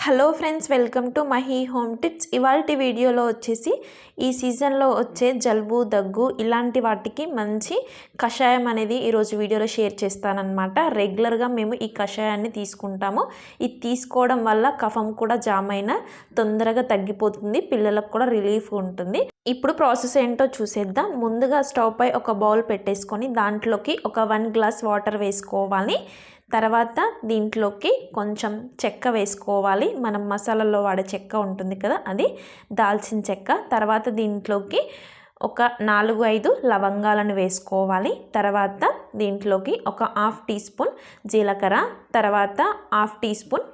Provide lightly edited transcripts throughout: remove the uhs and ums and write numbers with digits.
Hello friends, welcome to Mahi home tips. ఇవాల్టి వీడియోలో వచ్చేసి ఈ సీజన్లో వచ్చే జలుబు దగ్గు ఇలాంటి వాటికి మంచి కషాయం అనేది ఈరోజు వీడియోలో షేర్ చేస్తానన్నమాట. రెగ్యులర్గా మేము ఈ కషాయాన్ని తీసుకుంటాము. ఇది తీసుకోవడం వల్ల కఫం కూడా జామ్ అయినా తొందరగా తగ్గిపోతుంది, పిల్లలకు కూడా రిలీఫ్ ఉంటుంది. ఇప్పుడు ప్రాసెస్ ఏంటో చూసేద్దాం. ముందుగా స్టవ్ పై ఒక బౌల్ పెట్టేసుకొని దాంట్లోకి ఒక 1 గ్లాస్ వాటర్ వేసుకోవాలి. తర్వాత దీంట్లోకి కొంచెం చెక్క వేసుకోవాలి. మనం మసాలాలో వాడే చెక్క ఉంటుంది కదా, అది దాల్చిన చెక్క. తర్వాత దీంట్లోకి ఒక 4-5 లవంగాలను వేసుకోవాలి. తర్వాత దీంట్లోకి ఒక 1/2 టీ స్పూన్ జీలకర్ర, తర్వాత 1/2 టీ స్పూన్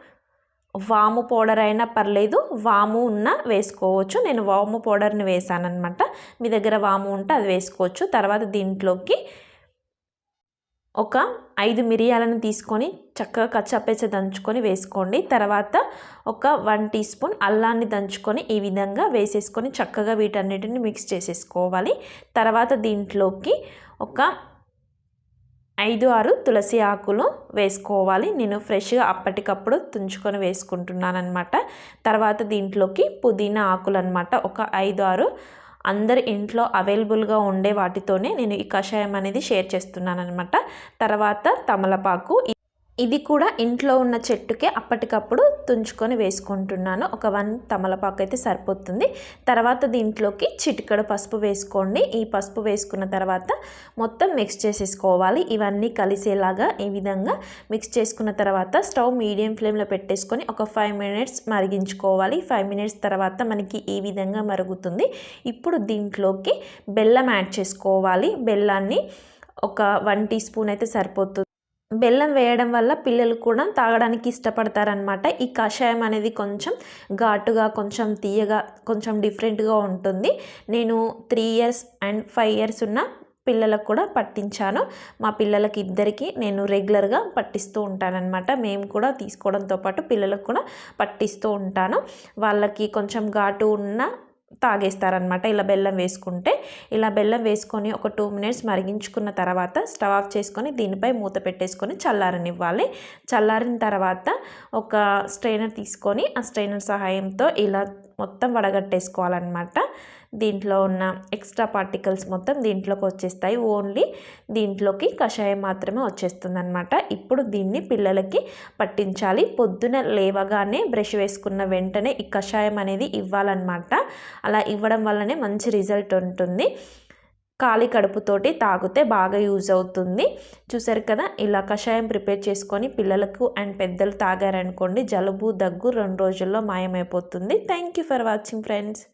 వాము పౌడర్ అయినా పర్లేదు, వాము ఉన్న వేసుకోవచ్చు. నేను వాము పౌడర్ని వేసాను అనమాట. మీ దగ్గర వాము ఉంటే అది వేసుకోవచ్చు. తర్వాత దీంట్లోకి ఒక 5 మిరియాలను తీసుకొని చక్కగా కచ్చాపేచ దంచుకొని వేసుకోండి. తర్వాత ఒక 1 టీ స్పూన్ అల్లాన్ని దంచుకొని ఈ విధంగా వేసేసుకొని చక్కగా వీటన్నిటిని మిక్స్ చేసేసుకోవాలి. తర్వాత దీంట్లోకి ఒక 5-6 తులసి ఆకులు వేసుకోవాలి. నేను ఫ్రెష్గా అప్పటికప్పుడు తుంచుకొని వేసుకుంటున్నాను అనమాట. తర్వాత దీంట్లోకి పుదీనా ఆకులు అనమాట, ఒక 5-6. అందరి ఇంట్లో అవైలబుల్గా ఉండే వాటితోనే నేను ఈ కషాయం అనేది షేర్ చేస్తున్నాను అనమాట. తర్వాత తమలపాకు, ఇది కూడా ఇంట్లో ఉన్న చెట్టుకే అప్పటికప్పుడు తుంచుకొని వేసుకుంటున్నాను. ఒక 1 తమలపాకు అయితే సరిపోతుంది. తర్వాత దీంట్లోకి చిటికెడు పసుపు వేసుకోండి. ఈ పసుపు వేసుకున్న తర్వాత మొత్తం మిక్స్ చేసేసుకోవాలి. ఇవన్నీ కలిసేలాగా ఈ విధంగా మిక్స్ చేసుకున్న తర్వాత స్టవ్ మీడియం ఫ్లేమ్లో పెట్టేసుకొని ఒక 5 మినిట్స్ మరిగించుకోవాలి. 5 మినిట్స్ తర్వాత మనకి ఈ విధంగా మరుగుతుంది. ఇప్పుడు దీంట్లోకి బెల్లం యాడ్ చేసుకోవాలి. బెల్లాన్ని ఒక 1 టీ స్పూన్ అయితే సరిపోతుంది. బెల్లం వేయడం వల్ల పిల్లలు కూడా తాగడానికి ఇష్టపడతారనమాట. ఈ కషాయం అనేది కొంచెం ఘాటుగా, కొంచెం తీయగా, కొంచెం డిఫరెంట్గా ఉంటుంది. నేను 3 ఇయర్స్ అండ్ 5 ఇయర్స్ ఉన్న పిల్లలకు కూడా పట్టించాను. మా పిల్లలకి ఇద్దరికి నేను రెగ్యులర్గా పట్టిస్తూ ఉంటానన్నమాట. మేము కూడా తీసుకోవడంతో పాటు పిల్లలకు కూడా పట్టిస్తూ ఉంటాను. వాళ్ళకి కొంచెం ఘాటు ఉన్న తాగేస్తారనమాట ఇలా బెల్లం వేసుకుంటే. ఇలా బెల్లం వేసుకొని ఒక 2 మినిట్స్ మరిగించుకున్న తర్వాత స్టవ్ ఆఫ్ చేసుకొని దీనిపై మూత పెట్టేసుకొని చల్లారనివ్వాలి. చల్లారిన తర్వాత ఒక స్ట్రైనర్ తీసుకొని ఆ స్ట్రైనర్ సహాయంతో ఇలా మొత్తం వడగట్టేసుకోవాలన్నమాట. దీంట్లో ఉన్న ఎక్స్ట్రా పార్టికల్స్ మొత్తం దీంట్లోకి వచ్చేస్తాయి. ఓన్లీ దీంట్లోకి కషాయం మాత్రమే వచ్చేస్తుంది అనమాట. ఇప్పుడు దీన్ని పిల్లలకి పట్టించాలి. పొద్దున లేవగానే బ్రష్ వేసుకున్న వెంటనే ఈ కషాయం అనేది ఇవ్వాలన్నమాట. అలా ఇవ్వడం వల్లనే మంచి రిజల్ట్ ఉంటుంది. ఖాళీ కడుపుతోటి తాగితే బాగా యూజ్ అవుతుంది. చూసారు కదా, ఇలా కషాయం ప్రిపేర్ చేసుకొని పిల్లలకు అండ్ పెద్దలు తాగారనుకోండి, జలుబు దగ్గు 2 రోజుల్లో మాయమైపోతుంది. Thank you for watching friends.